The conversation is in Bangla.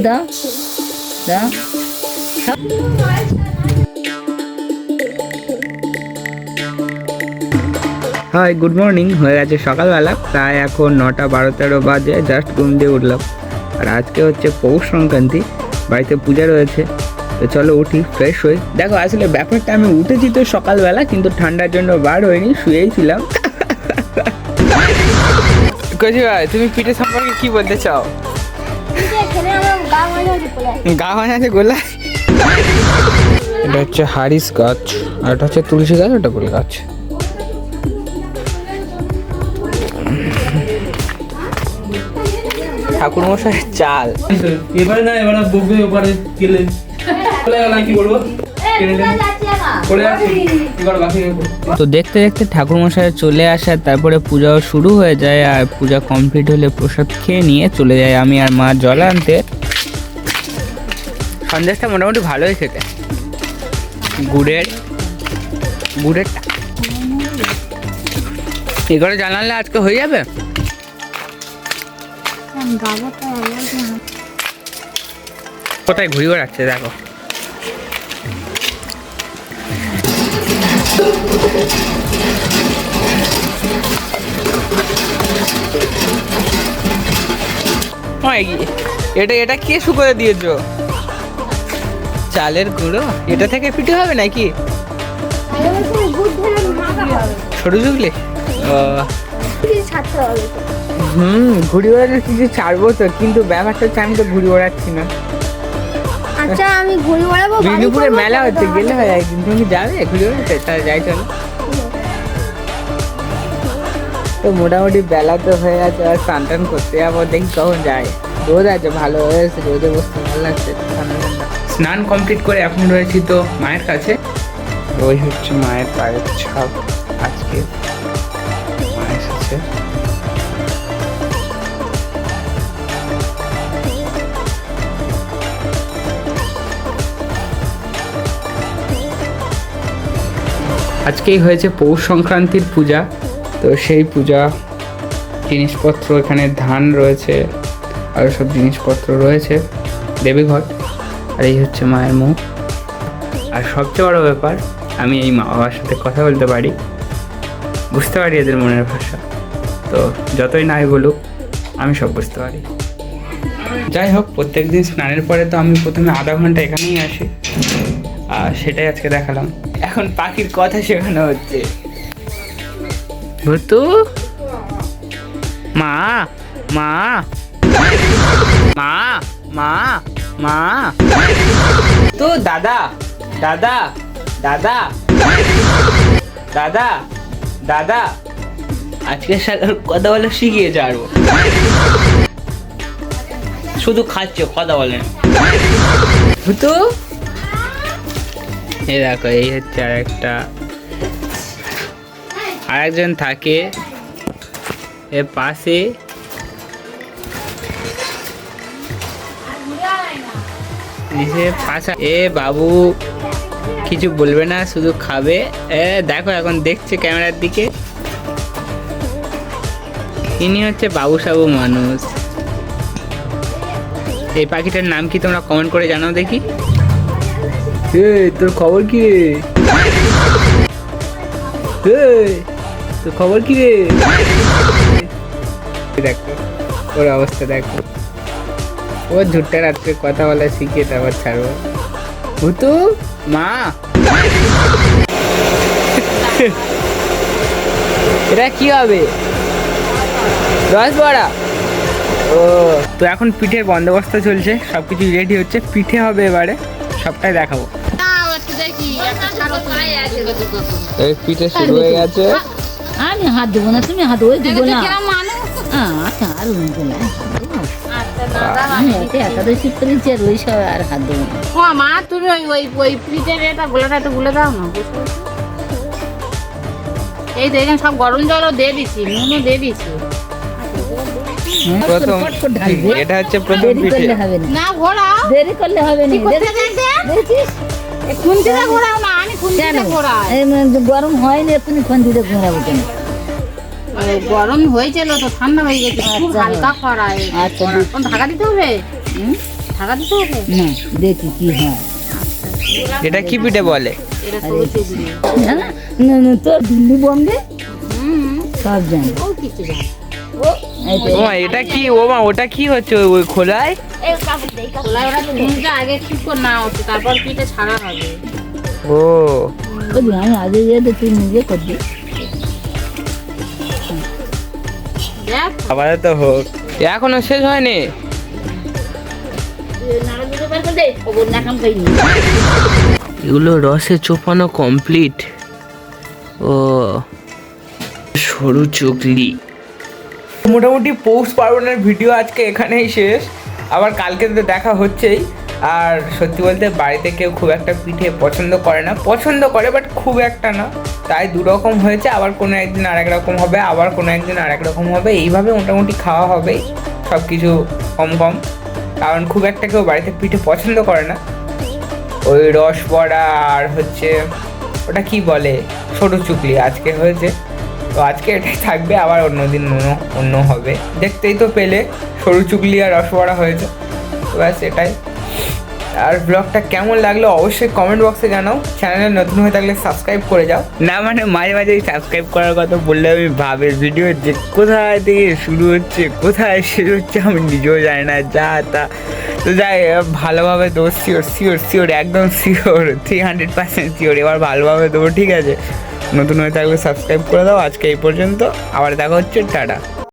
দাও দাও। Hi, good morning. হয়ে গেছে সকালবেলা, প্রায় এখন 9টা 12-13 বাজে। জাস্ট ঘুম দিয়ে উঠলাম। আর আজকে হচ্ছে পৌষ সংক্রান্তি, বাড়িতে পূজা রয়েছে। তো চলো উঠি, ফ্রেশ হই। দেখো আসলে ব্যাপারটা, আমি উঠেছি তো সকালবেলা, কিন্তু ঠান্ডার জন্য বার হয়নি, শুয়েই ছিলাম। কচি ভাই, তুমি পিঠে সম্পর্কে কি বলতে চাও? গা ভাঙাছে গোলা। এটা হচ্ছে হারিস গাছ, আর এটা হচ্ছে তুলসী গাছ, ওটা গোল গাছ। ঠাকুর মশাইয়ের চাল। এবারে না, এবারে বকবে, এবারে গেলে কি বলবো। তো দেখতে দেখতে ঠাকুর মশাই চলে আসে, তারপরে পূজাও শুরু হয়ে যায়। আর পূজা কমপ্লিট হলে প্রসাদ খেয়ে নিয়ে চলে যায় আমি আর মা জল আনতে। সন্দেশটা মোটামুটি ভালোই খেতে, গুড়েরটা এ করে জানালে আজকে হয়ে যাবে। কোথায় ঘুরি বেড়াচ্ছে দেখো। এটা কে শুকোতে দিয়েছো? চালের গুঁড়ো, এটা থেকে পিঠে হবে নাকি? ছোট চুগলি ঘুড়ি ওড়ানোর কিছু ছাড়বো তো, কিন্তু ব্যাপারটা হচ্ছে আমি তো ঘুড়ি ওড়াচ্ছি না। আচ্ছা, আমি ঘুড়ি ওড়াবো। বিষ্ণুপুরে মেলা হচ্ছে, গেলে হয় একদিন। তুমি যাবে ঘুড়ি ওড়াতে? তাহলে যাই চলো। তো মোটামুটি বেলা তো হয়ে গেছে, আর স্নান টান করতে যাবো, দেখি কখন যায়। রোদ আছে, ভালো হয়েছে, রোদে বসতে ভালো লাগছে। স্নান কমপ্লিট করে এখন রয়েছি তো মায়ের কাছে। ওই হচ্ছে মায়ের পায়ের ছাপ। আজকে মা এসেছে। আজকেই হয়েছে পৌষ সংক্রান্তির পূজা। তো সেই পূজা জিনিসপত্র, এখানে ধান রয়েছে, আরও সব জিনিসপত্র রয়েছে, দেবীঘর। আর এই হচ্ছে মায়ের মুখ। আর সবচেয়ে বড় ব্যাপার, আমি এই মা বাবার সাথে কথা বলতে পারি, বুঝতে পারি এদের মনের ভাষা। তো যতই নাই বলুক, আমি সব বুঝতে পারি। যাই হোক, প্রত্যেকদিন স্নানের পরে তো আমি প্রথমে আধা ঘন্টা এখানেই আসি, আর সেটাই আজকে দেখালাম। এখন পাখির কথা শেখানো হচ্ছে। ভুতু, মা মা মা মা মা। তো দাদা দাদা দাদা দাদা দাদা। আজকে কথা বলে শিখিয়ে যাবো, শুধু খাচ্ছে, কথা বলেন। ভুতু, এই দেখো, এই হচ্ছে আরেকজন থাকে এর পাশে। এ বাবু কিছু বলবে না, শুধু খাবে। দেখো এখন দেখছে ক্যামেরার দিকে। ইনি হচ্ছে বাবু সাবু মানুষ। এই পাখিটার নাম কি তোমরা কমেন্ট করে জানাও দেখি। তোর খবর কি রে? তোর খবর কি রে? দেখো ওর অবস্থা, দেখো। ও ঝুট্টা রাত্রে কথা বলা শিখিয়ে তারপর ছাড়বো। ভুতু, মা। এটা কি হবে? রস বড়া। ও, তো এখন পিঠের বন্দোবস্ত চলছে, সবকিছু রেডি হচ্ছে। পিঠে হবে এবারে, সবটাই দেখাবো। এই পিঠে শুরু হয়ে গেছে। আমি হাত দেবো না, তুমি হাত ওই দেবো না। আচ্ছা, আর একাদশী করেছি, আর ওই সব আর হাত দেবো না। মা, তুমি ওই পিঠের এটা গোলাটা একটু গুলে দাও না। এই দেখেন, সব গরম জলও দিয়ে দিচ্ছি, নুনও দিয়ে দিচ্ছি। এটা হচ্ছে প্রথম পিঠে। না ঘোরাও, দেরি করলে হবে না। খুন্তিতে ঘোরাও না, আমি খুন্তিতে ঘোরাই। গরম হয়নি, তুমি খুন্তিতে ঘোরাবো কেন? গরম হয়েছিল তো, ঠান্ডা হয়ে গেছে, খুব হালকা কড়াই। আচ্ছা, ঢাকা দিতে হবে। ঢাকা দিতে হবে? না দেখি কি হয়। এটা কি পিঠে বলে? এটা সরু চুগলি। না না না না, তো দিল্লি বোম্বে সব জানি। ও কিছু জানে। এই তো ও মা, এটা কি? ও মা, ওটা কি হচ্ছে ওই খোলায়? খোলা ওরা তো নুনটা আগে ঠিক করে না হচ্ছে, তারপর পিঠে ছাড়া হবে। ও ওই যে আমি আগে যেতে তুই নিজে করবি। দেখ আবার তো হোক, এখনো শেষ হয়নি। এগুলো রসে চোপানো কমপ্লিট। ও সরু চুগলি। মোটামুটি পৌষ পার্বণের ভিডিও আজকে এখানেই শেষ। আবার কালকে তো দেখা হচ্ছেই। আর সত্যি বলতে বাড়িতে কেউ খুব একটা পিঠে পছন্দ করে না, পছন্দ করে বাট খুব একটা না। তাই দু রকম হয়েছে, আবার কোনো একদিন আর এক রকম হবে, আবার কোনো একদিন আর এক রকম হবে। এইভাবে মোটামুটি খাওয়া হবেই, সব কিছু কম কম, কারণ খুব একটা কেউ বাড়িতে পিঠে পছন্দ করে না। ওই রস বড়া আর হচ্ছে ওটা কি বলে, সরু চুকলি আজকে হয়েছে। তো আজকে এটাই থাকবে, আবার অন্যদিন অন্য হবে। দেখতেই তো পেলে সরু চুকলি আর রসবড়া হয়েছে। তো ব্যাস এটাই। আর ব্লগটা কেমন লাগলো অবশ্যই কমেন্ট বক্সে জানাও। চ্যানেলে নতুন হয়ে থাকলে সাবস্ক্রাইব করে যাও। না মানে মাঝে মাঝে সাবস্ক্রাইব করার কথা বললে আমি ভাবে ভিডিও যে কোথায় থেকে শুরু হচ্ছে কোথায় শেষ হচ্ছে আমি নিজেও জানি না, যা তা। তো যাই, ভালোভাবে দেবো, শিওর শিওর শিওর, একদম শিওর, 300% শিওর। এবার ভালোভাবে দেবো, ঠিক আছে? নতুন হয়ে থাকলে সাবস্ক্রাইব করে দাও। আজকে এই পর্যন্ত, আবার দেখা হচ্ছে, টাটা।